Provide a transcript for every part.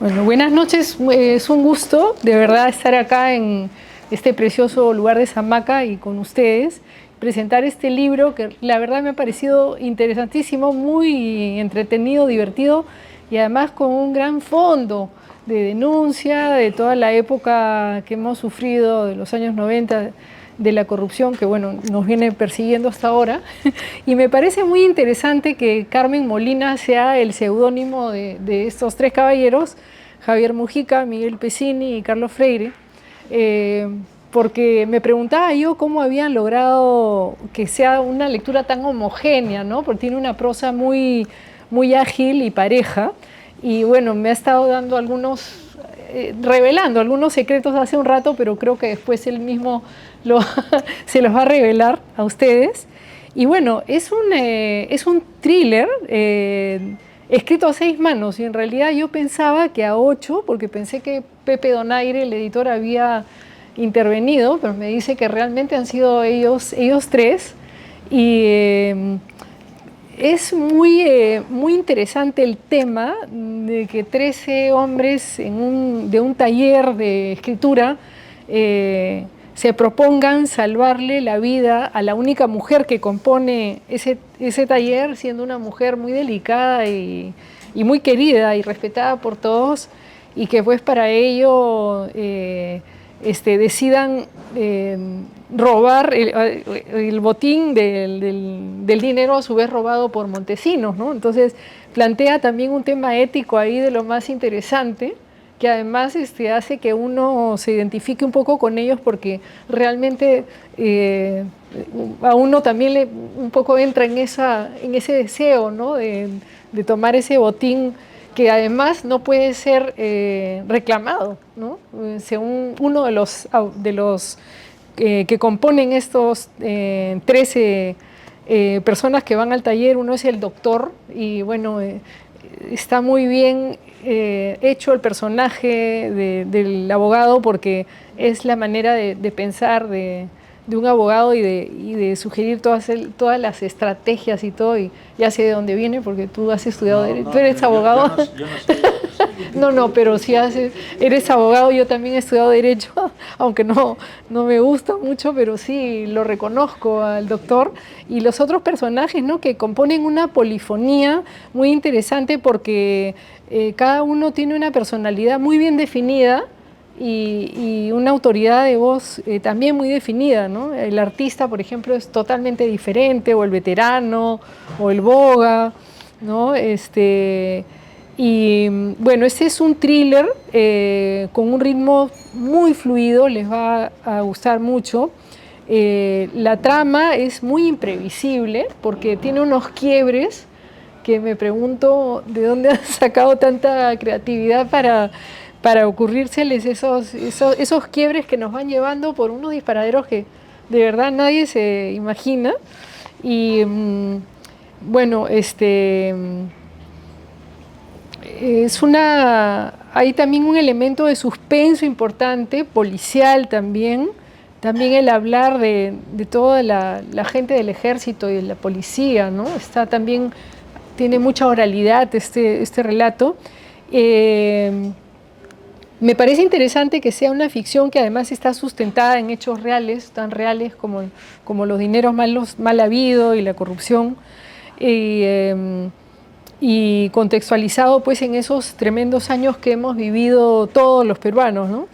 Bueno, buenas noches. Es un gusto de verdad estar acá en este precioso lugar de Samaca y con ustedes, presentar este libro que la verdad me ha parecido interesantísimo, muy entretenido, divertido y además con un gran fondo de denuncia de toda la época que hemos sufrido de los años 90 de la corrupción que bueno, nos viene persiguiendo hasta ahora. Y me parece muy interesante que Carmen Molina sea el seudónimo de estos tres caballeros, Javier Mujica, Miguel Pesini y Carlos Freire, porque me preguntaba yo cómo habían logrado que sea una lectura tan homogénea, ¿no? Porque tiene una prosa muy, muy ágil y pareja, y bueno, me ha estado dando revelando algunos secretos hace un rato, pero creo que después él mismo se los va a revelar a ustedes. Y bueno, es un thriller escrito a 6 manos y en realidad yo pensaba que a 8, porque pensé que Pepe Donaire, el editor, había intervenido, pero me dice que realmente han sido ellos tres. Y es muy interesante el tema de que 13 hombres de un taller de escritura se propongan salvarle la vida a la única mujer que compone ese taller, siendo una mujer muy delicada y muy querida y respetada por todos, y que pues para ello decidan robar el botín del dinero a su vez robado por Montesinos, ¿no? Entonces plantea también un tema ético ahí de lo más interesante, que además hace que uno se identifique un poco con ellos porque realmente a uno también un poco entra en ese deseo, ¿no? de tomar ese botín que además no puede ser reclamado, ¿no? Según uno de los que componen estos 13 personas que van al taller, uno es el doctor y bueno, está muy bien hecho el personaje del abogado porque es la manera de pensar de un abogado y de sugerir todas las estrategias y todo, y ya sé de dónde viene porque tú has estudiado derecho, tú eres abogado. Yo no sé. No, pero si eres abogado, yo también he estudiado derecho, aunque no me gusta mucho, pero sí lo reconozco al doctor. Y los otros personajes, ¿no? Que componen una polifonía muy interesante porque cada uno tiene una personalidad muy bien definida y una autoridad de voz también muy definida, ¿no? El artista, por ejemplo, es totalmente diferente, o el veterano, o el boga, ¿no? Y bueno, este es un thriller con un ritmo muy fluido, les va a gustar mucho. La trama es muy imprevisible porque tiene unos quiebres que me pregunto de dónde han sacado tanta creatividad para ocurrírseles esos quiebres que nos van llevando por unos disparaderos que de verdad nadie se imagina. Y bueno, hay también un elemento de suspenso importante, policial también el hablar de toda la gente del ejército y de la policía, ¿no? Tiene mucha oralidad este relato. Me parece interesante que sea una ficción que además está sustentada en hechos reales, tan reales como los dineros mal habidos y la corrupción, y contextualizado pues en esos tremendos años que hemos vivido todos los peruanos, ¿no?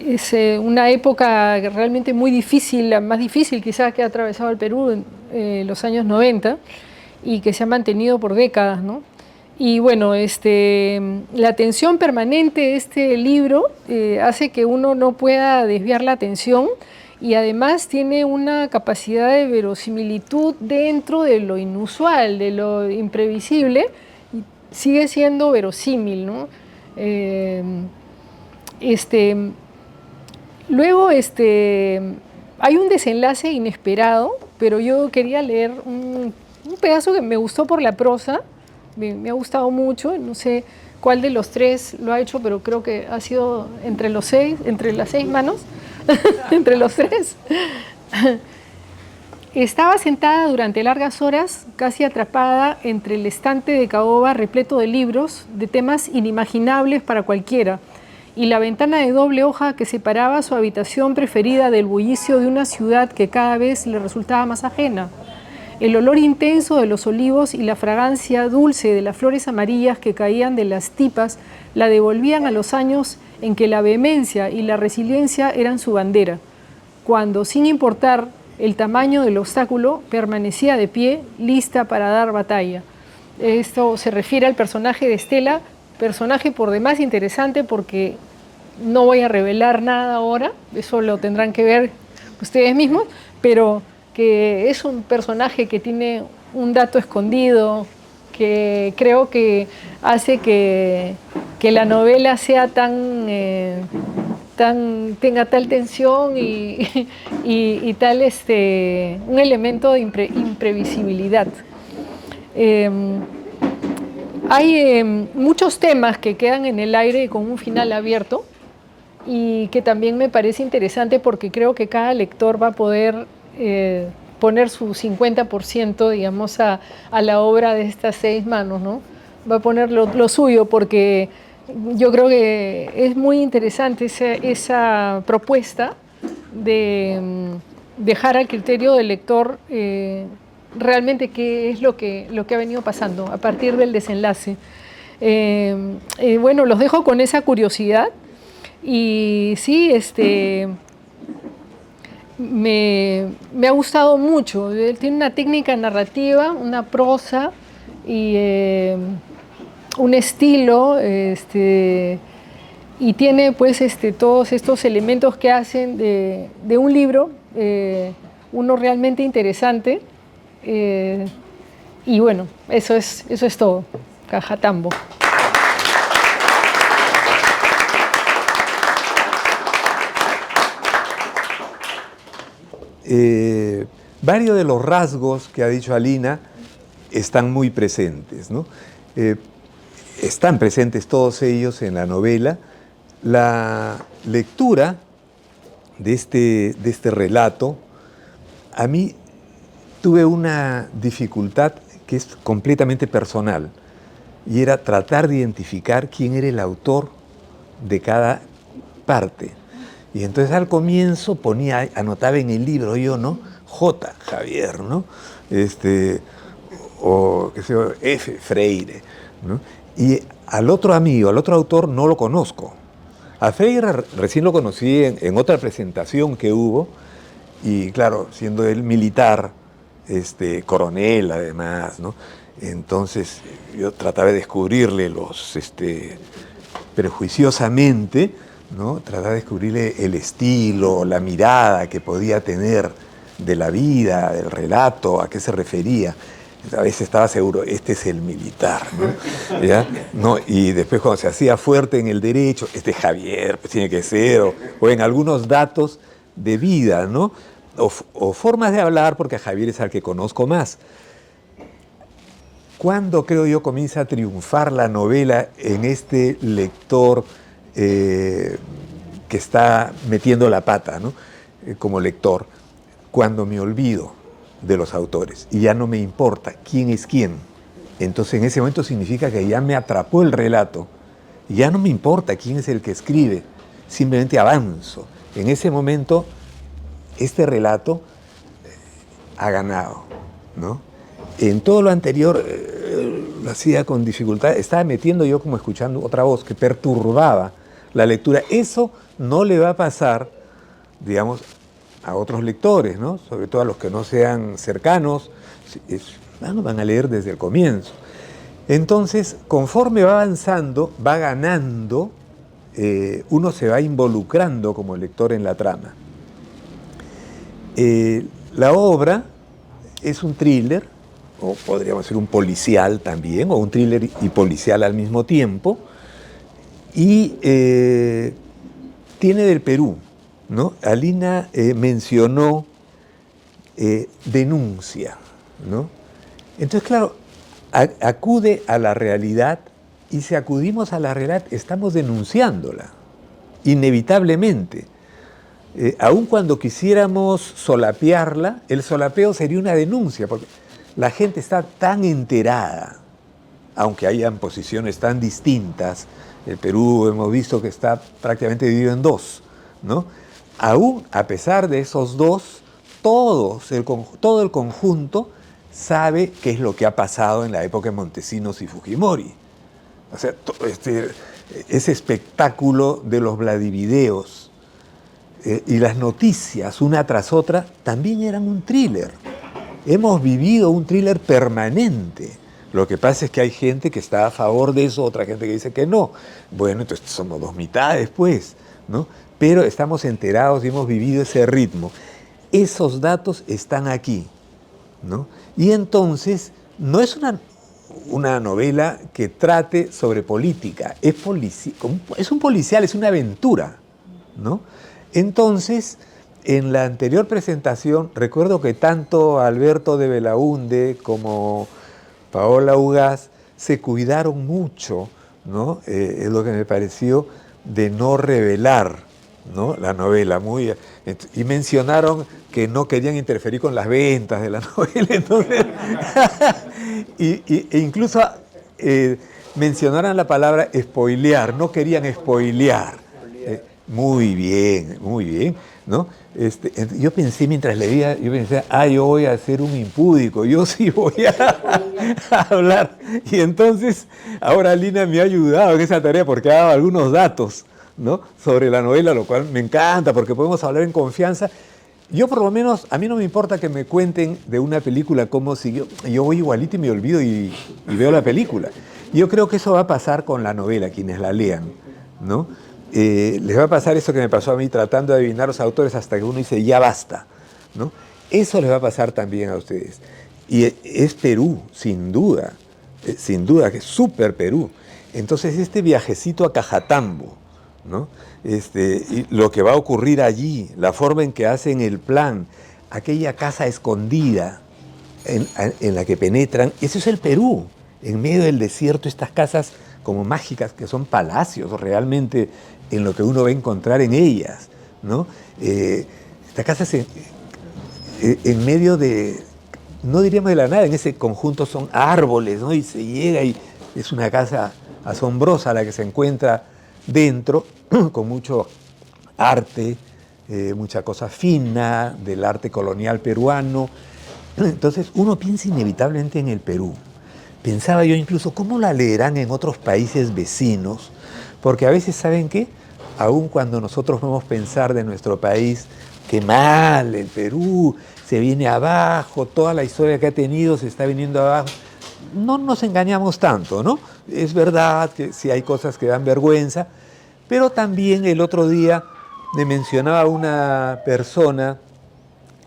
Es una época realmente muy difícil, la más difícil quizás que ha atravesado el Perú en los años 90 y que se ha mantenido por décadas, ¿no? Y bueno, la tensión permanente de este libro hace que uno no pueda desviar la atención, y además tiene una capacidad de verosimilitud dentro de lo inusual, de lo imprevisible, y sigue siendo verosímil, ¿no? Luego hay un desenlace inesperado, pero yo quería leer un pedazo que me gustó por la prosa, me ha gustado mucho, no sé cuál de los tres lo ha hecho, pero creo que ha sido entre las 6 manos, entre los tres. Estaba sentada durante largas horas, casi atrapada entre el estante de caoba repleto de libros de temas inimaginables para cualquiera, y la ventana de doble hoja que separaba su habitación preferida del bullicio de una ciudad que cada vez le resultaba más ajena. El olor intenso de los olivos y la fragancia dulce de las flores amarillas que caían de las tipas la devolvían a los años en que la vehemencia y la resiliencia eran su bandera, cuando, sin importar el tamaño del obstáculo, permanecía de pie, lista para dar batalla. Esto se refiere al personaje de Estela, personaje por demás interesante porque no voy a revelar nada ahora, eso lo tendrán que ver ustedes mismos, pero que es un personaje que tiene un dato escondido, que creo que hace que la novela sea tenga tal tensión y tal un elemento de imprevisibilidad. Hay muchos temas que quedan en el aire con un final abierto y que también me parece interesante porque creo que cada lector va a poder poner su 50%, digamos, a la obra de estas 6 manos, ¿no? Va a poner lo suyo porque yo creo que es muy interesante esa propuesta de dejar al criterio del lector realmente qué es lo que ha venido pasando a partir del desenlace. Bueno, los dejo con esa curiosidad y sí, me ha gustado mucho. Él tiene una técnica narrativa, una prosa y un estilo, y tiene pues todos estos elementos que hacen de un libro uno realmente interesante. Y bueno, eso es todo. Cajatambo. Varios de los rasgos que ha dicho Alina están muy presentes, ¿no? Están presentes todos ellos en la novela. La lectura de este relato, a mí tuve una dificultad que es completamente personal, y era tratar de identificar quién era el autor de cada parte. Y entonces al comienzo anotaba en el libro yo, ¿no? J. Javier, ¿no? O qué sé yo, F. Freire, ¿no? Y al otro amigo, al otro autor, no lo conozco. A Freire recién lo conocí en otra presentación que hubo, y claro, siendo él militar, coronel además, ¿no? Entonces yo trataba de descubrirle prejuiciosamente, ¿no? Trataba de descubrirle el estilo, la mirada que podía tener de la vida, del relato, a qué se refería. A veces estaba seguro, este es el militar, ¿no? ¿Ya? ¿No? Y después cuando se hacía fuerte en el derecho, este es Javier, pues tiene que ser, o en algunos datos de vida, ¿no? O formas de hablar, porque a Javier es al que conozco más. ¿Cuándo, creo yo, comienza a triunfar la novela en este lector que está metiendo la pata, ¿no? Como lector? Cuando me olvido de los autores y ya no me importa quién es quién. Entonces en ese momento significa que ya me atrapó el relato, ya no me importa quién es el que escribe, simplemente avanzo. En ese momento este relato ha ganado, ¿no? En todo lo anterior lo hacía con dificultad, estaba metiendo yo como escuchando otra voz que perturbaba la lectura. Eso no le va a pasar, digamos, a otros lectores, ¿no? Sobre todo a los que no sean cercanos, van a leer desde el comienzo. Entonces, conforme va avanzando, va ganando, uno se va involucrando como lector en la trama. La obra es un thriller, o podríamos decir un policial también, o un thriller y policial al mismo tiempo, y tiene del Perú, ¿no? Alina mencionó denuncia, ¿no? Entonces, claro, acude a la realidad, y si acudimos a la realidad, estamos denunciándola, inevitablemente. Aun cuando quisiéramos solapearla, el solapeo sería una denuncia, porque la gente está tan enterada, aunque hayan posiciones tan distintas. El Perú hemos visto que está prácticamente dividido en dos, ¿no? Aún a pesar de esos dos, todo el conjunto sabe qué es lo que ha pasado en la época de Montesinos y Fujimori. O sea, ese espectáculo de los Vladivideos y las noticias una tras otra también eran un thriller. Hemos vivido un thriller permanente. Lo que pasa es que hay gente que está a favor de eso, otra gente que dice que no. Bueno, entonces somos dos mitades, pues, ¿no? Pero estamos enterados y hemos vivido ese ritmo. Esos datos están aquí, ¿no? Y entonces no es una novela que trate sobre política, es un policial, es una aventura, ¿no? Entonces, en la anterior presentación, recuerdo que tanto Alberto de Belaúnde como Paola Ugaz se cuidaron mucho, ¿no? Es lo que me pareció, de no revelar, ¿no?, la novela. Y mencionaron que no querían interferir con las ventas de la novela. Entonces, e incluso mencionaron la palabra spoilear, no querían spoilear. Muy bien, ¿no? Yo pensé mientras leía, yo voy a ser un impúdico, yo sí voy a hablar. Y entonces, ahora Lina me ha ayudado en esa tarea porque ha dado algunos datos, ¿no?, sobre la novela, lo cual me encanta porque podemos hablar en confianza. Yo por lo menos, a mí no me importa que me cuenten de una película cómo siguió. Yo voy igualito y me olvido y veo la película. Yo creo que eso va a pasar con la novela, quienes la lean, ¿no? Les va a pasar eso que me pasó a mí tratando de adivinar los autores hasta que uno dice ya basta, ¿no? Eso les va a pasar también a ustedes. Y es Perú, sin duda, que es súper Perú. Entonces este viajecito a Cajatambo, ¿no?, y lo que va a ocurrir allí, la forma en que hacen el plan, aquella casa escondida en la que penetran, eso es el Perú, en medio del desierto, estas casas como mágicas que son palacios realmente en lo que uno va a encontrar en ellas, ¿no? Estas casas en medio de, no diríamos de la nada, en ese conjunto son árboles, ¿no? Y se llega y es una casa asombrosa la que se encuentra dentro, con mucho arte, mucha cosa fina del arte colonial peruano. Entonces uno piensa inevitablemente en el Perú. Pensaba yo incluso, ¿cómo la leerán en otros países vecinos? Porque a veces, ¿saben qué? Aun cuando nosotros vamos a pensar de nuestro país, qué mal, el Perú se viene abajo, toda la historia que ha tenido se está viniendo abajo, no nos engañamos tanto, ¿no? Es verdad que sí hay cosas que dan vergüenza, pero también el otro día me mencionaba una persona,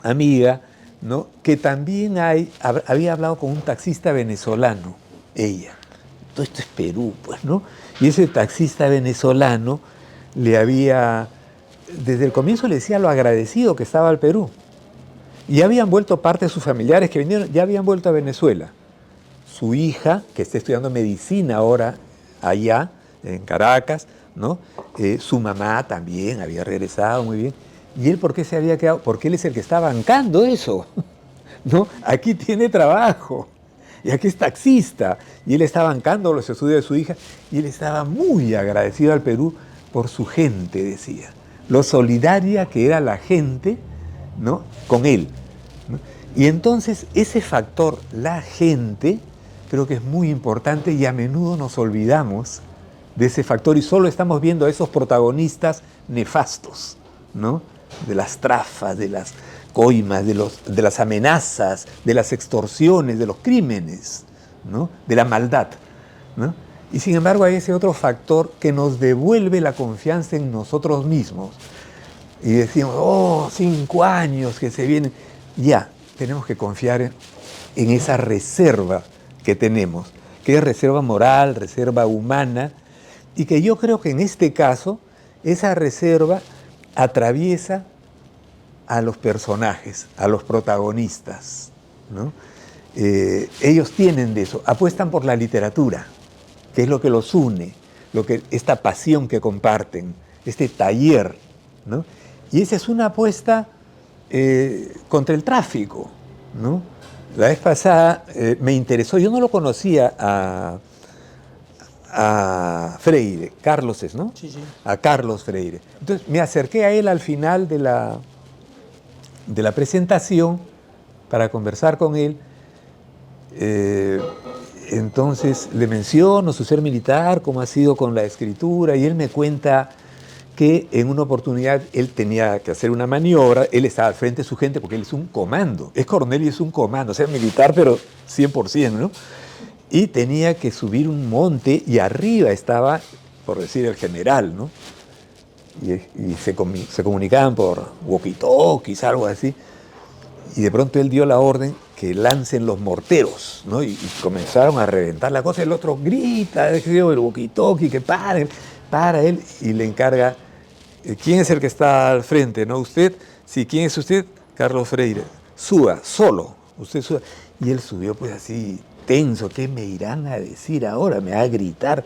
amiga, ¿no?, que también había hablado con un taxista venezolano, ella. Todo esto es Perú, pues, ¿no? Y ese taxista venezolano desde el comienzo le decía lo agradecido que estaba al Perú. Y ya habían vuelto parte de sus familiares que vinieron, ya habían vuelto a Venezuela. Su hija, que está estudiando medicina ahora allá, en Caracas, ¿no? Su mamá también había regresado muy bien. ¿Y él por qué se había quedado? Porque él es el que está bancando eso, ¿no? Aquí tiene trabajo, y aquí es taxista, y él está bancando los estudios de su hija, y él estaba muy agradecido al Perú por su gente, decía. Lo solidaria que era la gente, ¿no?, con él, ¿no? Y entonces ese factor, la gente, creo que es muy importante y a menudo nos olvidamos de ese factor y solo estamos viendo a esos protagonistas nefastos, ¿no?, de las trafas, de las coimas, de las amenazas, de las extorsiones, de los crímenes, ¿no?, de la maldad, ¿no? Y sin embargo hay ese otro factor que nos devuelve la confianza en nosotros mismos. Y decimos, 5 años que se vienen. Ya, tenemos que confiar en esa reserva que tenemos, que es reserva moral, reserva humana, y que yo creo que en este caso esa reserva atraviesa a los personajes, a los protagonistas, ¿no? Ellos tienen de eso, apuestan por la literatura, que es lo que los une, esta pasión que comparten, este taller, ¿no? Y esa es una apuesta contra el tráfico, ¿no? La vez pasada me interesó, yo no lo conocía a Freire, Carlos es, ¿no? Sí, sí. A Carlos Freire. Entonces me acerqué a él al final de la presentación para conversar con él. Entonces le menciono su ser militar, cómo ha sido con la escritura, y él me cuenta que en una oportunidad él tenía que hacer una maniobra, él estaba al frente de su gente porque él es un comando, es coronel y es un comando, o sea, militar, pero 100%, ¿no? Y tenía que subir un monte y arriba estaba, por decir, el general, ¿no? Y se comunicaban por walkie-talkies, algo así, y de pronto él dio la orden que lancen los morteros, ¿no? Y comenzaron a reventar la cosa, el otro grita, el walkie-talkie, que pare, para él, y le encarga, ¿quién es el que está al frente? ¿No? ¿Usted? Sí, ¿quién es usted? Carlos Freire. Suba, solo, usted suba. Y él subió pues así, tenso, ¿qué me irán a decir ahora? Me va a gritar.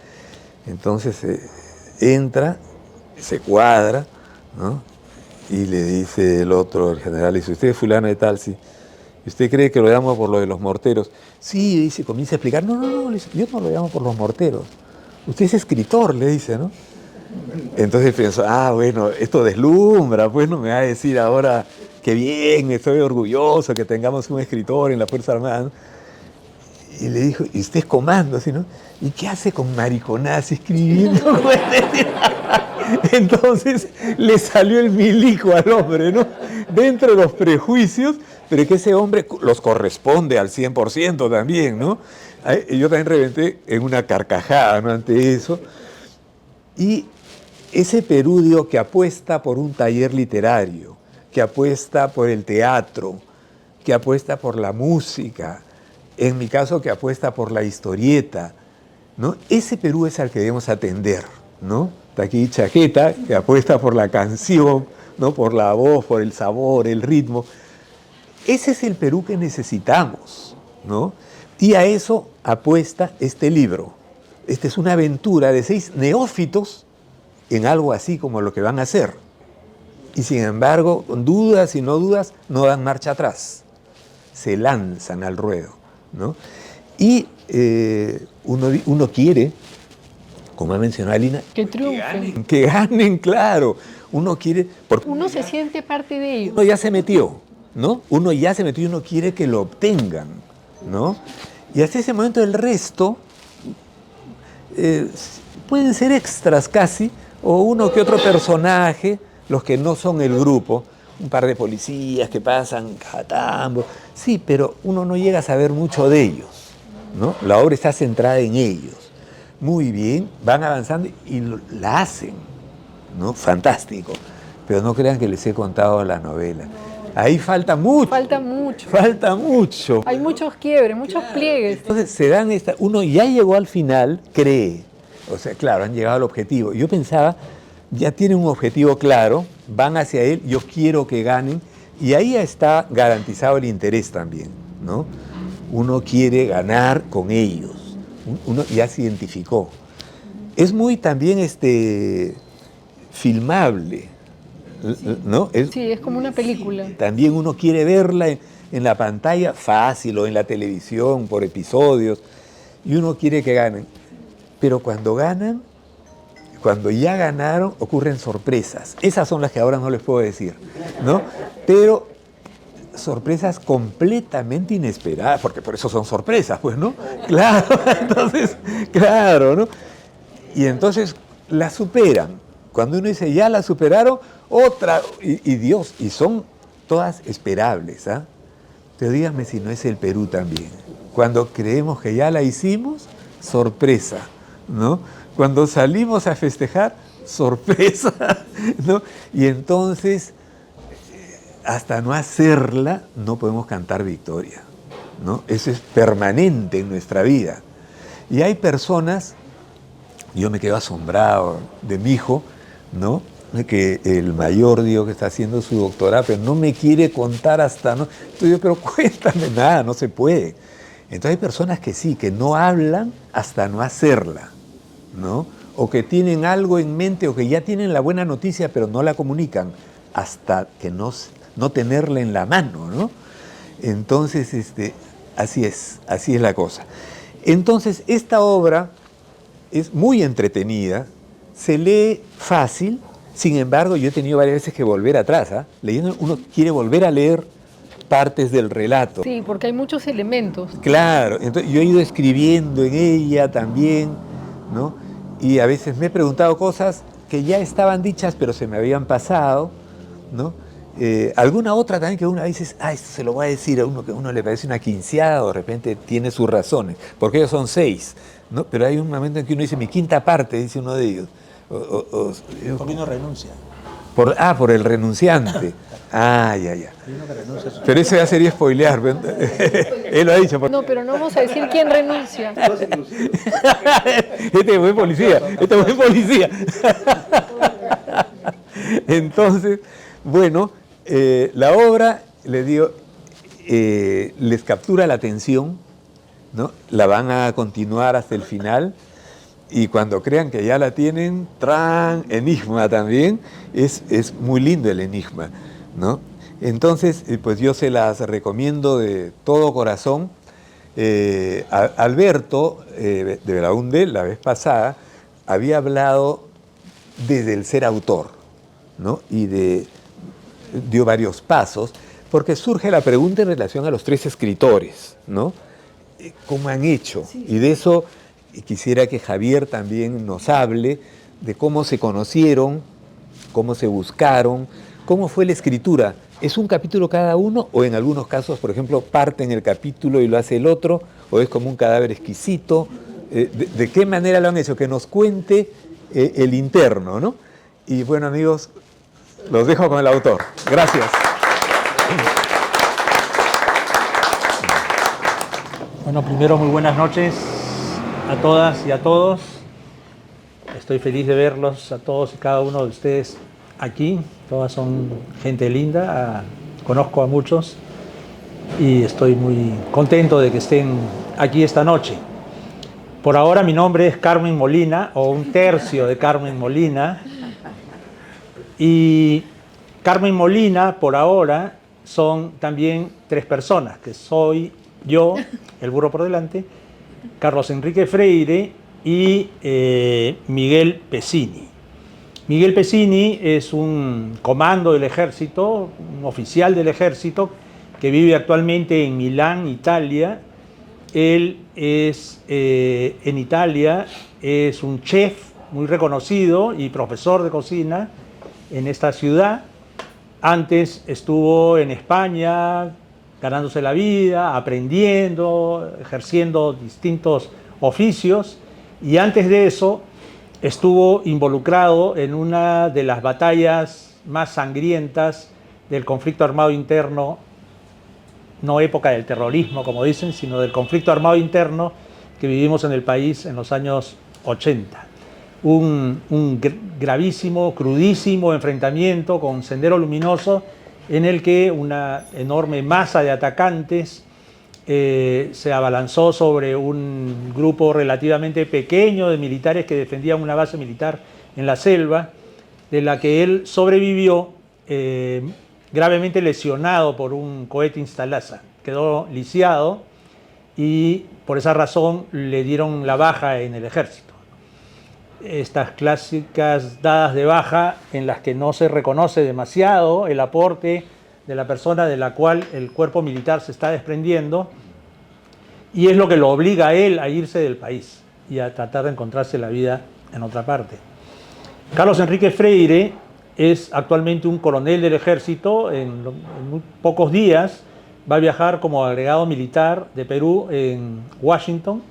Entonces entra, se cuadra, ¿no? Y le dice el otro, el general, dice, ¿usted es fulano de tal? Sí. ¿Y usted cree que lo llamo por lo de los morteros? Sí, dice, comienza a explicar, no, yo no lo llamo por los morteros. Usted es escritor, le dice, ¿no? Entonces pienso, bueno, esto deslumbra, pues no me va a decir ahora que bien, estoy orgulloso que tengamos un escritor en la Fuerza Armada, ¿no? Y le dijo, ¿y usted es comando? Así, ¿no? ¿Y qué hace con mariconadas escribiendo? Entonces le salió el milico al hombre, ¿no? Dentro de los prejuicios, pero que ese hombre los corresponde al 100% también, ¿no? Yo también reventé en una carcajada, ¿no? Ante eso. Y ese Perudio que apuesta por un taller literario, que apuesta por el teatro, que apuesta por la música, en mi caso que apuesta por la historieta, ¿no? Ese Perú es al que debemos atender, ¿no? Está aquí Chaqueta, que apuesta por la canción, ¿no? Por la voz, por el sabor, el ritmo. Ese es el Perú que necesitamos, ¿no? Y a eso apuesta este libro. Esta es una aventura de 6 neófitos en algo así como lo que van a hacer. Y sin embargo, con dudas y no dudas, no dan marcha atrás. Se lanzan al ruedo, ¿no? Y uno quiere, como ha mencionado Alina, que triunfen. Que ganen, claro. Uno quiere... Porque Uno se siente parte de ellos. uno ya se metió, ¿no? Uno ya se metió y uno quiere que lo obtengan, ¿no? Y hasta ese momento el resto pueden ser extras casi, o uno que otro personaje, los que no son el grupo, un par de policías que pasan catambo, sí, pero uno no llega a saber mucho de ellos, ¿no? La obra está centrada en ellos. Muy bien, van avanzando y la hacen, ¿no? Fantástico. Pero no crean que les he contado la novela. Ahí falta mucho. Falta mucho. Falta mucho. Hay muchos quiebres, muchos pliegues. Entonces se dan uno ya llegó al final, cree. O sea, claro, han llegado al objetivo. Yo pensaba, ya tienen un objetivo claro, van hacia él, yo quiero que ganen, y ahí está garantizado el interés también, ¿no? Uno quiere ganar con ellos, uno ya se identificó. Es muy también filmable, ¿no? Sí, es como una película. También uno quiere verla en la pantalla fácil o en la televisión por episodios, y uno quiere que ganen. Pero cuando ganan, cuando ya ganaron, ocurren sorpresas. Esas son las que ahora no les puedo decir, ¿no? Pero sorpresas completamente inesperadas, porque por eso son sorpresas, pues, ¿no? Claro, entonces, claro, ¿no? Y entonces la superan. Cuando uno dice, ya la superaron, otra, y Dios, y son todas esperables, ¿ah? Pero díganme si no es el Perú también. Cuando creemos que ya la hicimos, sorpresa, ¿no? Cuando salimos a festejar, sorpresa, ¿no? Y entonces, hasta no hacerla, no podemos cantar victoria, ¿no? Eso es permanente en nuestra vida. Y hay personas, yo me quedo asombrado de mi hijo, ¿no? Que el mayor, digo, que está haciendo su doctorado, pero no me quiere contar hasta, ¿no? Entonces yo, pero cuéntame nada, no se puede. Entonces hay personas que sí, que no hablan hasta no hacerla, ¿no? O que tienen algo en mente o que ya tienen la buena noticia pero no la comunican hasta que no tenerla en la mano, ¿no? Entonces, así es la cosa. Entonces, esta obra es muy entretenida, se lee fácil, sin embargo, yo he tenido varias veces que volver atrás, ¿ah? Leyendo, uno quiere volver a leer partes del relato. Sí, porque hay muchos elementos. Claro, entonces yo he ido escribiendo en ella también, ¿no? Y a veces me he preguntado cosas que ya estaban dichas, pero se me habían pasado, ¿no? Alguna otra también que uno dice, esto se lo voy a decir a uno que a uno le parece una quinceada, o de repente tiene sus razones, porque ellos son 6, ¿no? Pero hay un momento en que uno dice, mi quinta parte, dice uno de ellos. Porque uno renuncia. Por el renunciante. Ya. Pero eso ya sería spoilear. Él lo ha dicho. No, pero no vamos a decir quién renuncia. Este es buen policía. Entonces, bueno, la obra les captura la atención, ¿no? La van a continuar hasta el final. Y cuando crean que ya la tienen, enigma también, es muy lindo el enigma, ¿no? Entonces, pues yo se las recomiendo de todo corazón. Alberto de Belaúnde, la vez pasada, había hablado desde el ser autor, ¿no? Y dio varios pasos, porque surge la pregunta en relación a los 3 escritores, ¿no? ¿Cómo han hecho? Sí. Y de eso quisiera que Javier también nos hable de cómo se conocieron, cómo se buscaron, cómo fue la escritura. ¿Es un capítulo cada uno o en algunos casos, por ejemplo, parten el capítulo y lo hace el otro, o es como un cadáver exquisito? ¿De qué manera lo han hecho? Que nos cuente el interno, ¿no? Y bueno, amigos, los dejo con el autor. Gracias. Bueno, primero muy buenas noches a todas y a todos. Estoy feliz de verlos a todos y cada uno de ustedes aquí. Todas son gente linda, conozco a muchos y estoy muy contento de que estén aquí esta noche. Por ahora mi nombre es Carmen Molina, o un tercio de Carmen Molina. Y Carmen Molina, por ahora, son también 3 personas, que soy yo, el burro por delante, Carlos Enrique Freire y Miguel Pesini. Miguel Pesini es un comando del ejército, un oficial del ejército que vive actualmente en Milán, Italia. Él es, en Italia, es un chef muy reconocido y profesor de cocina en esta ciudad. Antes estuvo en España ganándose la vida, aprendiendo, ejerciendo distintos oficios, y antes de eso estuvo involucrado en una de las batallas más sangrientas del conflicto armado interno, no época del terrorismo, como dicen, sino del conflicto armado interno que vivimos en el país en los años 80. Un gravísimo, crudísimo enfrentamiento con Sendero Luminoso, en el que una enorme masa de atacantes se abalanzó sobre un grupo relativamente pequeño de militares que defendían una base militar en la selva, de la que él sobrevivió gravemente lesionado por un cohete Instalaza. Quedó lisiado y por esa razón le dieron la baja en el ejército. Estas clásicas dadas de baja en las que no se reconoce demasiado el aporte de la persona de la cual el cuerpo militar se está desprendiendo, y es lo que lo obliga a él a irse del país y a tratar de encontrarse la vida en otra parte. Carlos Enrique Freire es actualmente un coronel del ejército. En muy pocos días va a viajar como agregado militar de Perú en Washington,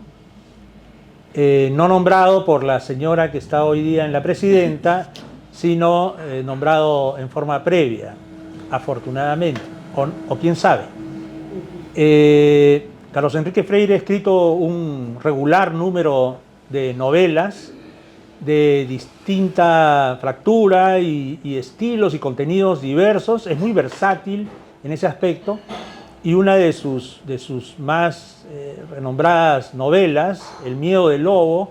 no nombrado por la señora que está hoy día en la presidenta, sino nombrado en forma previa, afortunadamente, o quién sabe. Carlos Enrique Freire ha escrito un regular número de novelas de distinta fractura y estilos y contenidos diversos. Es muy versátil en ese aspecto, y una de sus más renombradas novelas, El miedo del lobo,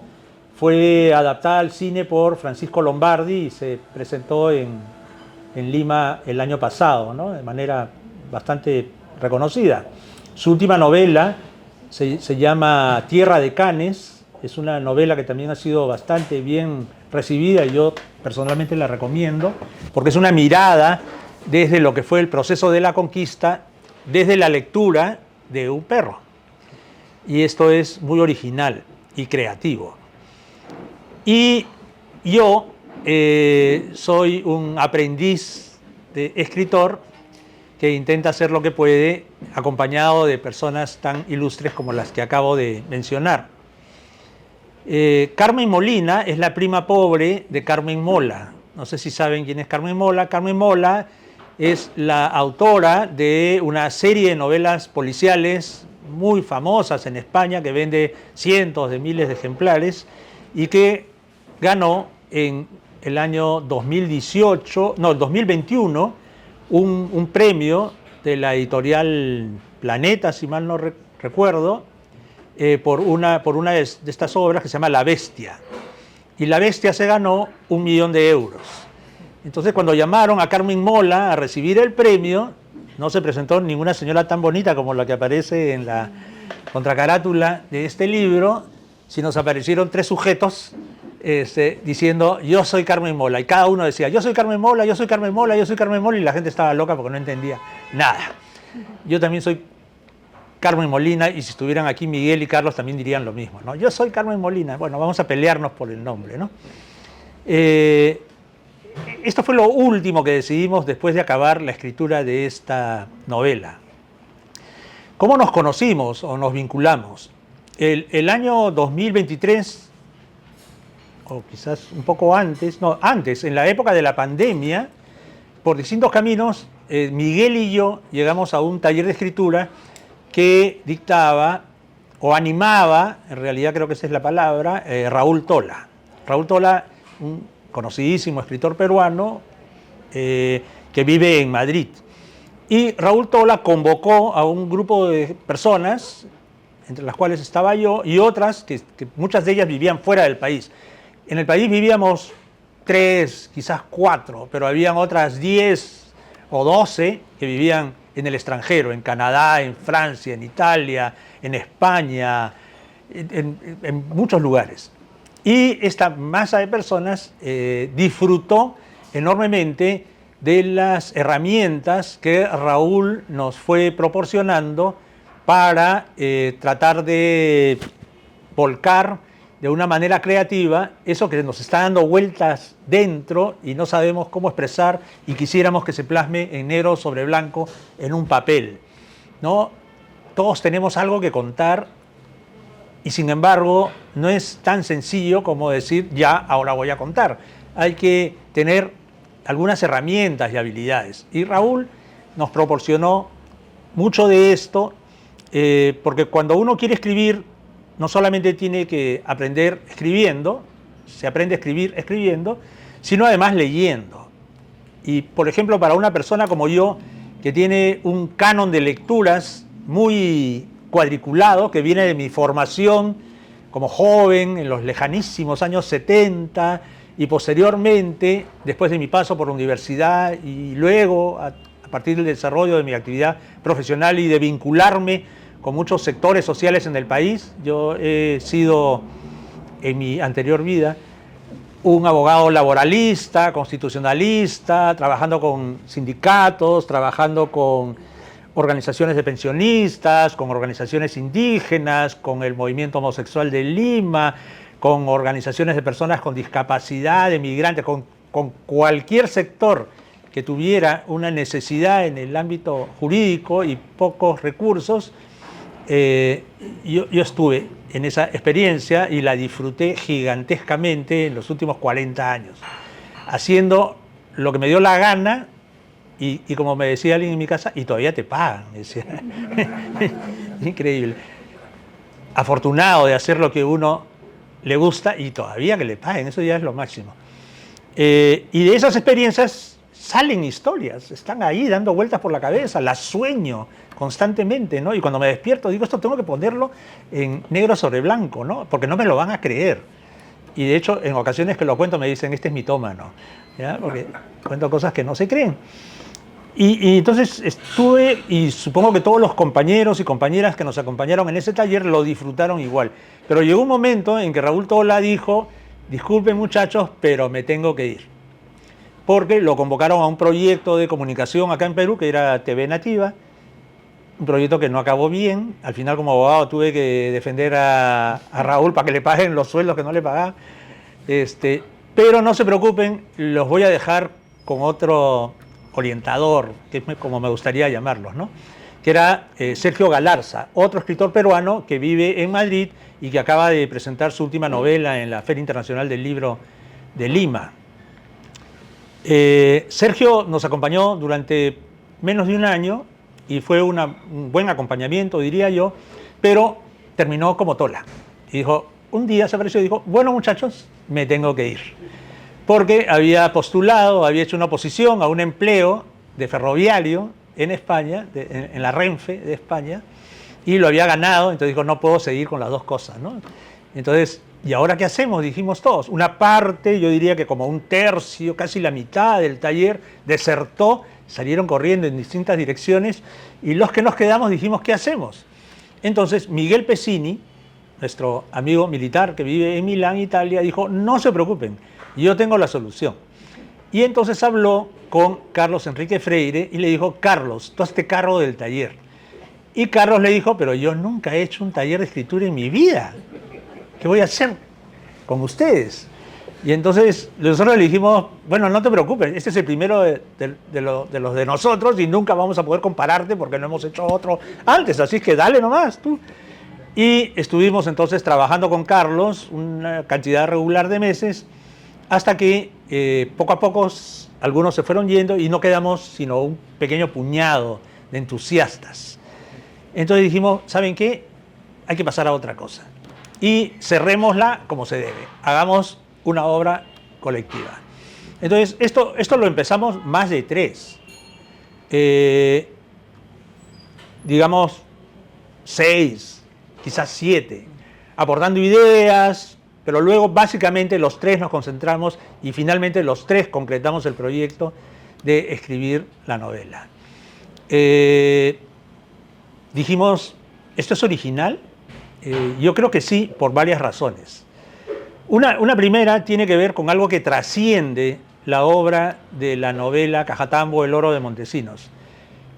fue adaptada al cine por Francisco Lombardi y se presentó en en Lima el año pasado, ¿no? De manera bastante reconocida. Su última novela se llama Tierra de Canes, es una novela que también ha sido bastante bien recibida y yo personalmente la recomiendo, porque es una mirada desde lo que fue el proceso de la conquista, desde la lectura de un perro. Y esto es muy original y creativo. Y yo soy un aprendiz de escritor que intenta hacer lo que puede, acompañado de personas tan ilustres como las que acabo de mencionar. Carmen Molina es la prima pobre de Carmen Mola. No sé si saben quién es Carmen Mola. Carmen Mola es la autora de una serie de novelas policiales muy famosas en España, que vende cientos de miles de ejemplares y que ganó en el año 2021 un premio de la editorial Planeta, si mal no recuerdo, por una de estas obras que se llama La Bestia. Y La Bestia se ganó 1 millón de euros. Entonces, cuando llamaron a Carmen Mola a recibir el premio, no se presentó ninguna señora tan bonita como la que aparece en la contracarátula de este libro, sino se aparecieron 3 sujetos diciendo yo soy Carmen Mola, y cada uno decía yo soy Carmen Mola, yo soy Carmen Mola, yo soy Carmen Mola, y la gente estaba loca porque no entendía nada. Yo también soy Carmen Molina, y si estuvieran aquí Miguel y Carlos también dirían lo mismo, ¿no? Yo soy Carmen Molina. Bueno, vamos a pelearnos por el nombre, ¿no? Esto fue lo último que decidimos después de acabar la escritura de esta novela. ¿Cómo nos conocimos o nos vinculamos? El año 2023, o quizás un poco antes, en la época de la pandemia, por distintos caminos, Miguel y yo llegamos a un taller de escritura que dictaba o animaba, en realidad creo que esa es la palabra, Raúl Tola. Raúl Tola, un conocidísimo escritor peruano que vive en Madrid. Y Raúl Tola convocó a un grupo de personas, entre las cuales estaba yo, y otras que muchas de ellas vivían fuera del país. En el país vivíamos 3, quizás 4, pero habían otras 10 o 12 que vivían en el extranjero, en Canadá, en Francia, en Italia, en España, en muchos lugares. Y esta masa de personas disfrutó enormemente de las herramientas que Raúl nos fue proporcionando para tratar de volcar de una manera creativa eso que nos está dando vueltas dentro y no sabemos cómo expresar y quisiéramos que se plasme en negro sobre blanco en un papel, ¿no? Todos tenemos algo que contar y sin embargo no es tan sencillo como decir ya, ahora voy a contar. Hay que tener algunas herramientas y habilidades. Y Raúl nos proporcionó mucho de esto porque cuando uno quiere escribir no solamente tiene que aprender escribiendo, se aprende a escribir escribiendo, sino además leyendo. Y, por ejemplo, para una persona como yo, que tiene un canon de lecturas muy cuadriculado, que viene de mi formación como joven en los lejanísimos años 70 y posteriormente, después de mi paso por la universidad y luego a partir del desarrollo de mi actividad profesional y de vincularme con muchos sectores sociales en el país. Yo he sido, en mi anterior vida, un abogado laboralista, constitucionalista, trabajando con sindicatos, trabajando con organizaciones de pensionistas, con organizaciones indígenas, con el movimiento homosexual de Lima, con organizaciones de personas con discapacidad, de migrantes, con cualquier sector que tuviera una necesidad en el ámbito jurídico y pocos recursos. Yo estuve en esa experiencia y la disfruté gigantescamente en los últimos 40 años, haciendo lo que me dio la gana y como me decía alguien en mi casa, y todavía te pagan. Decía. Increíble. Afortunado de hacer lo que uno le gusta y todavía que le paguen, eso ya es lo máximo. Y de esas experiencias salen historias, están ahí dando vueltas por la cabeza, las sueño constantemente, ¿no? Y cuando me despierto digo, esto tengo que ponerlo en negro sobre blanco, ¿no? Porque no me lo van a creer. y de hecho en ocasiones que lo cuento me dicen, este es mitómano, ¿ya? Porque cuento cosas que no se creen. Y entonces estuve, y supongo que todos los compañeros y compañeras que nos acompañaron en ese taller lo disfrutaron igual. Pero llegó un momento en que Raúl Tola dijo, disculpen muchachos, pero me tengo que ir. Porque lo convocaron a un proyecto de comunicación acá en Perú, que era TV Nativa, un proyecto que no acabó bien. Al final, como abogado, tuve que defender a Raúl para que le paguen los sueldos que no le pagaban. Pero no se preocupen, los voy a dejar con otro orientador, que es como me gustaría llamarlos, ¿no? Que era Sergio Galarza, otro escritor peruano que vive en Madrid y que acaba de presentar su última novela en la Feria Internacional del Libro de Lima. Sergio nos acompañó durante menos de un año y fue un buen acompañamiento, diría yo, pero terminó como Tola. Y dijo, un día se apareció y dijo, bueno muchachos, me tengo que ir. Porque había postulado, había hecho una oposición a un empleo de ferroviario en España, en la Renfe de España, y lo había ganado, entonces dijo, no puedo seguir con las dos cosas, ¿no? Entonces, ¿y ahora qué hacemos? Dijimos todos. Una parte, yo diría que como un tercio, casi la mitad del taller, desertó, salieron corriendo en distintas direcciones, y los que nos quedamos dijimos, ¿qué hacemos? Entonces, Miguel Pesini, nuestro amigo militar que vive en Milán, Italia, dijo, no se preocupen, yo tengo la solución. Y entonces habló con Carlos Enrique Freire y le dijo, Carlos, tú hazte cargo del taller. Y Carlos le dijo, pero yo nunca he hecho un taller de escritura en mi vida. ¿Qué voy a hacer con ustedes? Y entonces nosotros le dijimos, bueno, no te preocupes, este es el primero de los de nosotros y nunca vamos a poder compararte porque no hemos hecho otro antes, así que dale nomás tú. Y estuvimos entonces trabajando con Carlos una cantidad regular de meses hasta que poco a poco algunos se fueron yendo y no quedamos sino un pequeño puñado de entusiastas. Entonces dijimos, ¿saben qué? Hay que pasar a otra cosa. Y cerrémosla como se debe. Hagamos una obra colectiva. Entonces, esto lo empezamos más de 3. Digamos, 6, quizás 7. Aportando ideas, pero luego básicamente los 3 nos concentramos y finalmente los 3 concretamos el proyecto de escribir la novela. Dijimos, ¿esto es original? Yo creo que sí, por varias razones. Una primera tiene que ver con algo que trasciende la obra de la novela Cajatambo, El oro de Montesinos,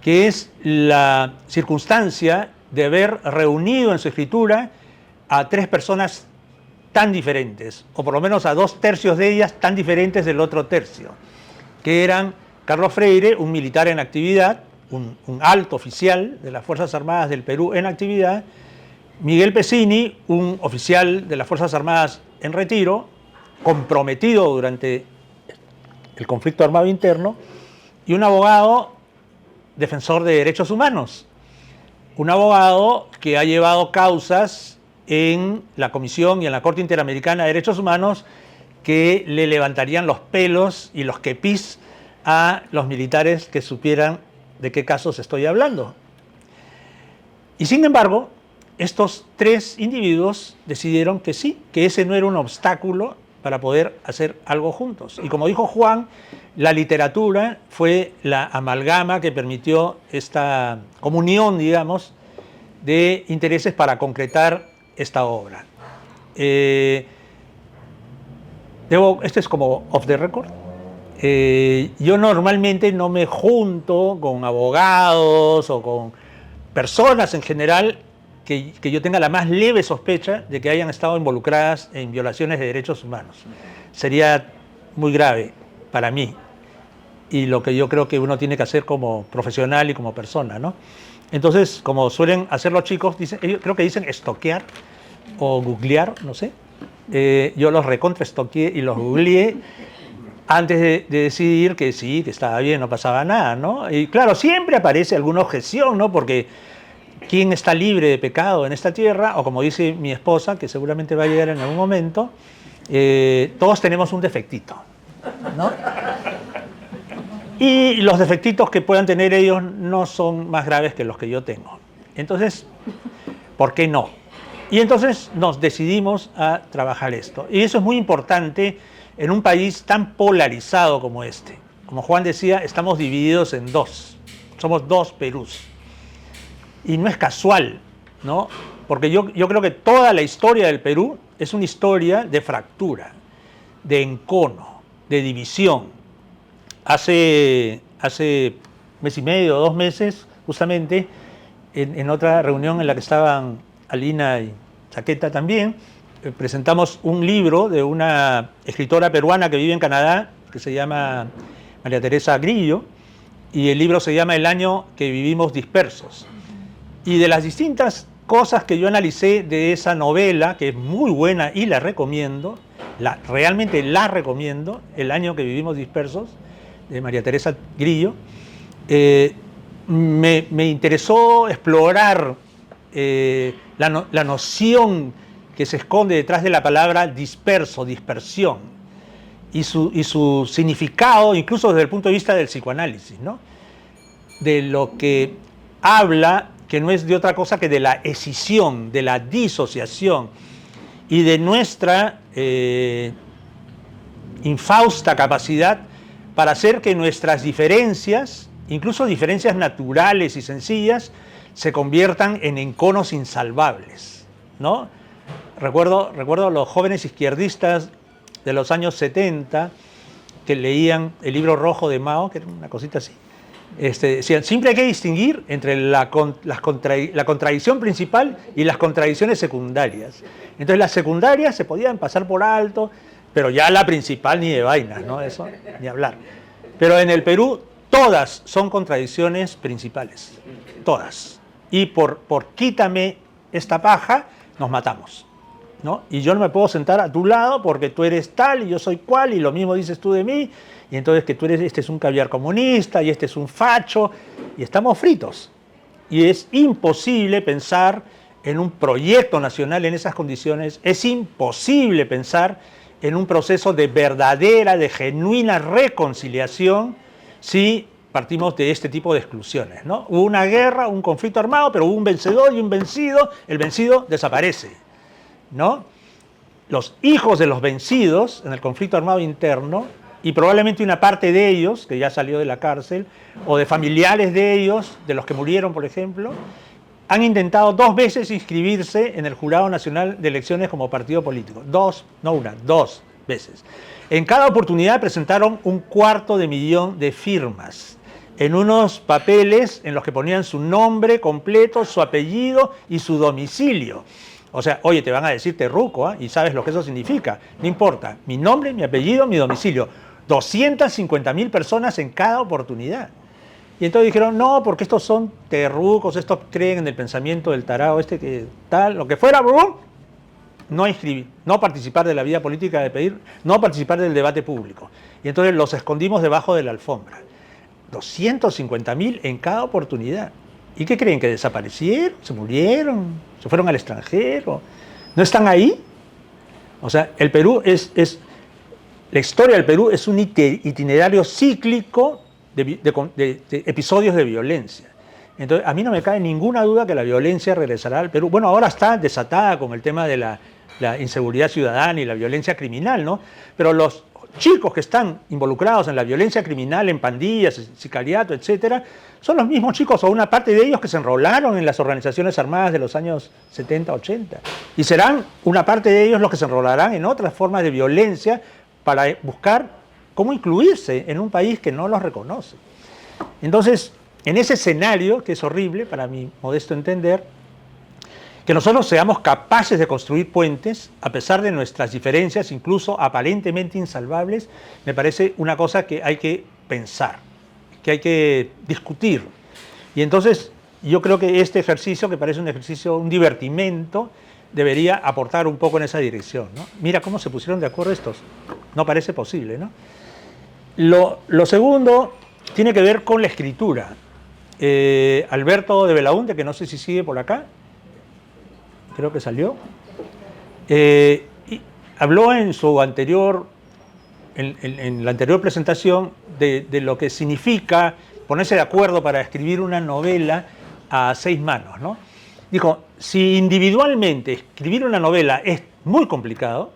que es la circunstancia de haber reunido en su escritura a 3 personas tan diferentes, o por lo menos a 2/3 de ellas tan diferentes del otro tercio, que eran Carlos Freire, un militar en actividad, un alto oficial de las Fuerzas Armadas del Perú en actividad, Miguel Pesini, un oficial de las Fuerzas Armadas en retiro, comprometido durante el conflicto armado interno, y un abogado defensor de derechos humanos, un abogado que ha llevado causas en la Comisión y en la Corte Interamericana de Derechos Humanos que le levantarían los pelos y los quepís a los militares que supieran de qué casos estoy hablando. Y sin embargo, estos 3 individuos decidieron que sí, que ese no era un obstáculo para poder hacer algo juntos. Y como dijo Juan, la literatura fue la amalgama que permitió esta comunión, digamos, de intereses para concretar esta obra. Esto es como off the record. Yo normalmente no me junto con abogados o con personas en general que yo tenga la más leve sospecha de que hayan estado involucradas en violaciones de derechos humanos. Sería muy grave para mí y lo que yo creo que uno tiene que hacer como profesional y como persona, ¿no? Entonces, como suelen hacer los chicos, creo que dicen estoquear o googlear, no sé. Yo los recontra-estoqueé y los googleé antes de decidir que sí, que estaba bien, no pasaba nada, ¿no? Y claro, siempre aparece alguna objeción, ¿no? Porque ¿quién está libre de pecado en esta tierra? O como dice mi esposa, que seguramente va a llegar en algún momento, todos tenemos un defectito, ¿no? Y los defectitos que puedan tener ellos no son más graves que los que yo tengo. Entonces, ¿por qué no? Y entonces nos decidimos a trabajar esto. Y eso es muy importante en un país tan polarizado como este. Como Juan decía, estamos divididos en dos. Somos dos Perús. Y no es casual, ¿no? Porque yo creo que toda la historia del Perú es una historia de fractura, de encono, de división. Hace mes y medio, 2 meses, justamente, en otra reunión en la que estaban Alina y Chaqueta también, presentamos un libro de una escritora peruana que vive en Canadá, que se llama María Teresa Grillo, y el libro se llama El año que vivimos dispersos. Y de las distintas cosas que yo analicé de esa novela, que es muy buena y la recomiendo, realmente la recomiendo, El año que vivimos dispersos, de María Teresa Grillo, me interesó explorar la noción que se esconde detrás de la palabra disperso, dispersión, y su significado, incluso desde el punto de vista del psicoanálisis, ¿no? De lo que habla, que no es de otra cosa que de la escisión, de la disociación y de nuestra infausta capacidad para hacer que nuestras diferencias, incluso diferencias naturales y sencillas, se conviertan en enconos insalvables, ¿no? Recuerdo los jóvenes izquierdistas de los años 70 que leían el libro rojo de Mao, que era una cosita así. Decían, siempre hay que distinguir entre la contradicción principal y las contradicciones secundarias. Entonces las secundarias se podían pasar por alto, pero ya la principal ni de vainas, ¿no? Eso ni hablar. Pero en el Perú todas son contradicciones principales, todas. Y por quítame esta paja, nos matamos, ¿no? Y yo no me puedo sentar a tu lado porque tú eres tal y yo soy cual y lo mismo dices tú de mí, y entonces que este es un caviar comunista y este es un facho, y estamos fritos. Y es imposible pensar en un proyecto nacional en esas condiciones, es imposible pensar en un proceso de verdadera, de genuina reconciliación si partimos de este tipo de exclusiones, ¿no? Hubo una guerra, un conflicto armado, pero hubo un vencedor y un vencido, el vencido desaparece, ¿no? Los hijos de los vencidos en el conflicto armado interno, y probablemente una parte de ellos, que ya salió de la cárcel, o de familiares de ellos, de los que murieron, por ejemplo, han intentado 2 veces inscribirse en el Jurado Nacional de Elecciones como partido político. 2, no una, 2 veces. En cada oportunidad presentaron 250.000 de firmas en unos papeles en los que ponían su nombre completo, su apellido y su domicilio. O sea, oye, te van a decir terruco, ¿eh? Y sabes lo que eso significa. No importa, mi nombre, mi apellido, mi domicilio. 250.000 personas en cada oportunidad. Y entonces dijeron, no, porque estos son terrucos, estos creen en el pensamiento del tarao, que tal, lo que fuera, no inscribir, no participar de la vida política, de pedir, no participar del debate público. Y entonces los escondimos debajo de la alfombra. 250.000 en cada oportunidad. ¿Y qué creen? ¿Que desaparecieron? ¿Se murieron? ¿Se fueron al extranjero? ¿No están ahí? O sea, el Perú la historia del Perú es un itinerario cíclico de episodios de violencia. Entonces, a mí no me cabe ninguna duda que la violencia regresará al Perú. Bueno, ahora está desatada con el tema de la inseguridad ciudadana y la violencia criminal, ¿no? Pero los chicos que están involucrados en la violencia criminal, en pandillas, sicariato, etcétera, son los mismos chicos o una parte de ellos que se enrolaron en las organizaciones armadas de los años 70, 80. Y serán una parte de ellos los que se enrolarán en otras formas de violencia para buscar cómo incluirse en un país que no los reconoce. Entonces, en ese escenario, que es horrible para mi modesto entender, que nosotros seamos capaces de construir puentes, a pesar de nuestras diferencias, incluso aparentemente insalvables, me parece una cosa que hay que pensar, que hay que discutir. Y entonces, yo creo que este ejercicio, que parece un ejercicio, un divertimento, debería aportar un poco en esa dirección, ¿no? Mira cómo se pusieron de acuerdo estos. No parece posible, ¿no? Lo segundo tiene que ver con la escritura. Alberto de Belaúnde, que no sé si sigue por acá, creo que salió, y habló en su anterior, en la anterior presentación de lo que significa ponerse de acuerdo para escribir una novela a 6 manos, ¿no? dijo, si individualmente escribir una novela es muy complicado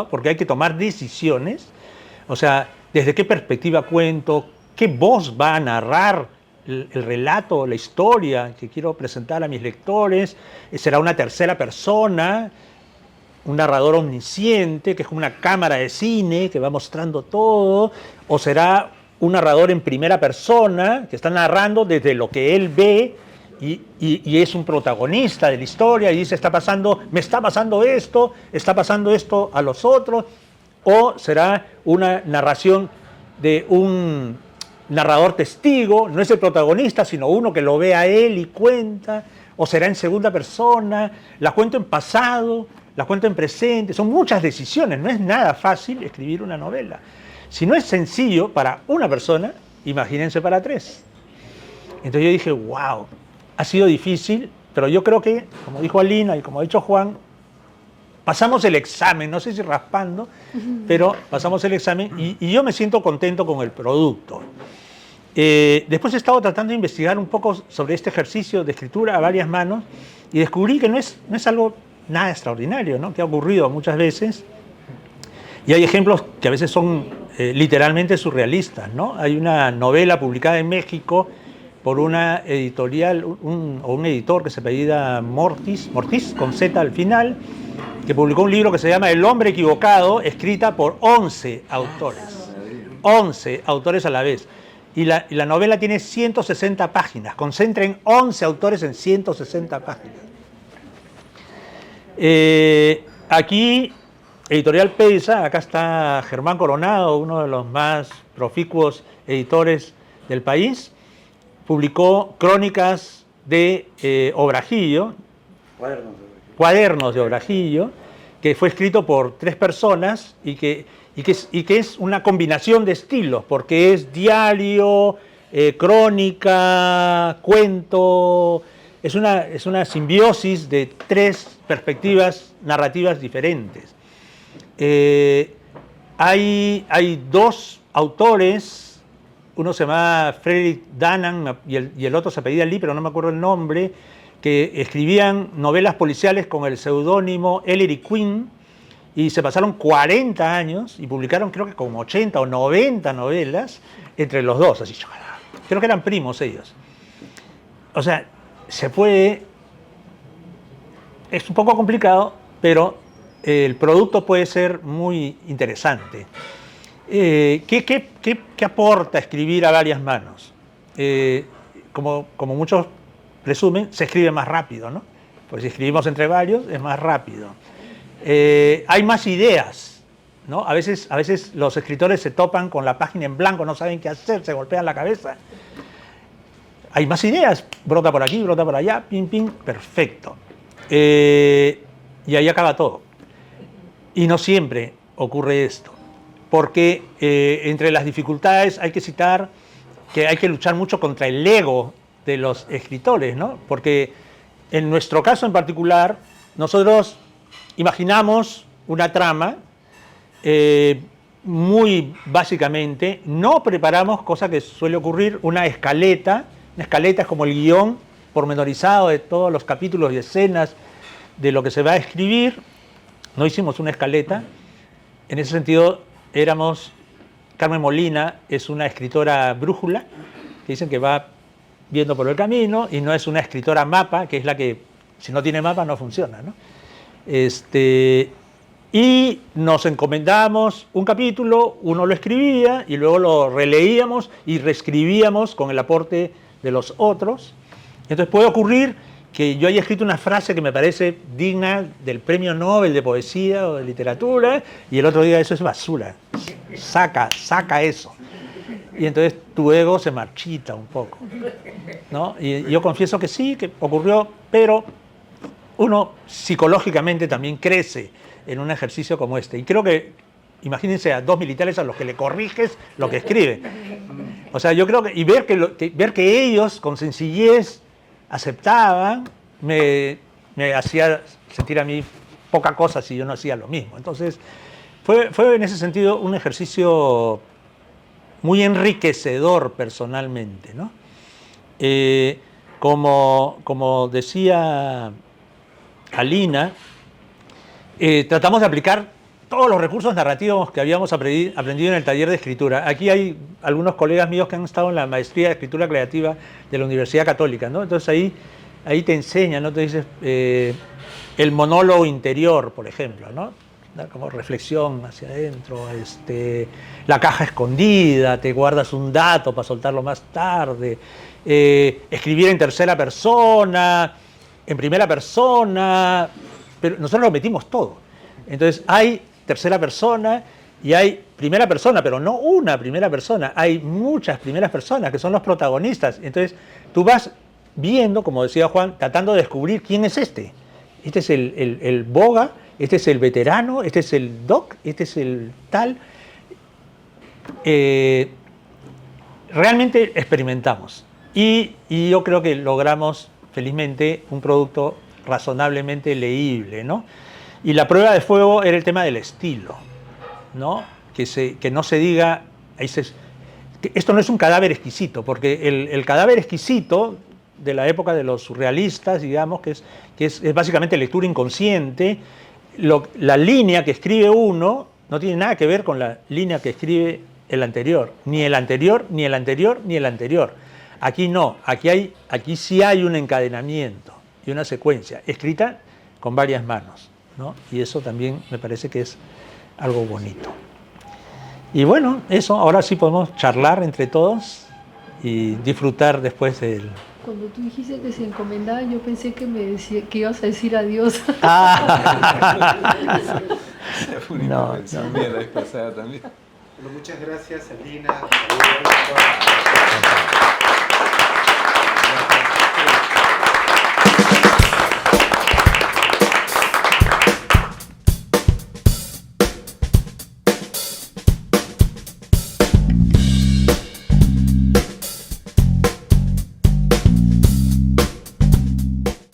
porque hay que tomar decisiones, o sea, desde qué perspectiva cuento, qué voz va a narrar el relato, la historia que quiero presentar a mis lectores, será una tercera persona, un narrador omnisciente, que es como una cámara de cine que va mostrando todo, o será un narrador en primera persona que está narrando desde lo que él ve y es un protagonista de la historia y dice, me está pasando esto a los otros, o será una narración de un narrador testigo, no es el protagonista, sino uno que lo ve a él y cuenta, o será en segunda persona, la cuento en pasado, la cuento en presente, son muchas decisiones, no es nada fácil escribir una novela. Si no es sencillo para una persona, imagínense para tres. Entonces yo dije, wow, ha sido difícil, pero yo creo que, como dijo Alina y como ha dicho Juan, pasamos el examen, no sé si raspando, pero pasamos el examen y yo me siento contento con el producto. Después he estado tratando de investigar un poco sobre este ejercicio de escritura a varias manos y descubrí que no es algo nada extraordinario, ¿no? Que ha ocurrido muchas veces y hay ejemplos que a veces son literalmente surrealistas, ¿no? Hay una novela publicada en México por una editorial o un editor que se apellida Mortis con Z al final, que publicó un libro que se llama El hombre equivocado, escrita por 11 autores. 11 autores a la vez. Y la novela tiene 160 páginas. Concentren 11 autores en 160 páginas. Aquí, Editorial Pesa, acá está Germán Coronado, uno de los más proficuos editores del país, publicó Crónicas de Obrajillo, Cuadernos de Obrajillo, que fue escrito por 3 personas y que es una combinación de estilos, porque es diario, crónica, cuento, es una simbiosis de 3 perspectivas narrativas diferentes. Hay 2 autores, uno se llama Frederick Danan y el otro se apellida Lee, pero no me acuerdo el nombre, que escribían novelas policiales con el seudónimo Ellery Queen y se pasaron 40 años y publicaron creo que como 80 o 90 novelas entre los dos, así, creo que eran primos ellos. O sea, se puede, es un poco complicado, pero el producto puede ser muy interesante. ¿Qué aporta escribir a varias manos? Como muchos presumen, se escribe más rápido, ¿no? Pues si escribimos entre varios, es más rápido. Hay más ideas, ¿no? A veces los escritores se topan con la página en blanco, no saben qué hacer, se golpean la cabeza. Hay más ideas, brota por aquí, brota por allá, pim, pim, perfecto. Y ahí acaba todo. Y no siempre ocurre esto, porque entre las dificultades hay que citar que hay que luchar mucho contra el ego de los escritores, ¿no? Porque en nuestro caso en particular, nosotros imaginamos una trama, muy básicamente, no preparamos, cosa que suele ocurrir, una escaleta. Una escaleta es como el guión pormenorizado de todos los capítulos y escenas de lo que se va a escribir. No hicimos una escaleta. En ese sentido, Carmen Molina es una escritora brújula, que dicen que va viendo por el camino, y no es una escritora mapa, que es la que, si no tiene mapa, no funciona, ¿no? Y nos encomendamos un capítulo, uno lo escribía, y luego lo releíamos y reescribíamos con el aporte de los otros. Entonces puede ocurrir que yo haya escrito una frase que me parece digna del premio Nobel de poesía o de literatura, y el otro día eso es basura, saca eso. Y entonces tu ego se marchita un poco, ¿no? Y yo confieso que sí, que ocurrió, pero uno psicológicamente también crece en un ejercicio como este. Y creo que, imagínense a 2 militares a los que le corriges lo que escribe. O sea, yo creo que, y ver que ellos con sencillez aceptaban, me hacía sentir a mí poca cosa si yo no hacía lo mismo. Entonces, fue en ese sentido un ejercicio muy enriquecedor personalmente, ¿no? como decía Alina, tratamos de aplicar todos los recursos narrativos que habíamos aprendido en el taller de escritura. Aquí hay algunos colegas míos que han estado en la maestría de escritura creativa de la Universidad Católica, ¿no? Entonces ahí te enseñan, ¿no? Te dices el monólogo interior, por ejemplo, ¿no? Como reflexión hacia adentro, la caja escondida, te guardas un dato para soltarlo más tarde, escribir en tercera persona, en primera persona, pero nosotros lo metimos todo. Entonces hay tercera persona y hay primera persona, pero no una primera persona, hay muchas primeras personas que son los protagonistas. Entonces tú vas viendo, como decía Juan, tratando de descubrir quién es este. Este es el boga, este es el veterano, este es el doc, este es el tal. Realmente experimentamos y yo creo que logramos felizmente un producto razonablemente leíble, ¿no? Y la prueba de fuego era el tema del estilo, ¿no? Que no se diga, que esto no es un cadáver exquisito, porque el cadáver exquisito de la época de los surrealistas, digamos, que es básicamente lectura inconsciente, la línea que escribe uno no tiene nada que ver con la línea que escribe el anterior, ni el anterior, ni el anterior, ni el anterior. Aquí no, aquí sí hay un encadenamiento y una secuencia escrita con varias manos, ¿no? Y eso también me parece que es algo bonito. Y bueno, eso, ahora sí podemos charlar entre todos y disfrutar después del... Cuando tú dijiste que se encomendaba, yo pensé que me decía que ibas a decir adiós. Fue una intervención mía la vez pasada también. Bueno, muchas gracias, Alina.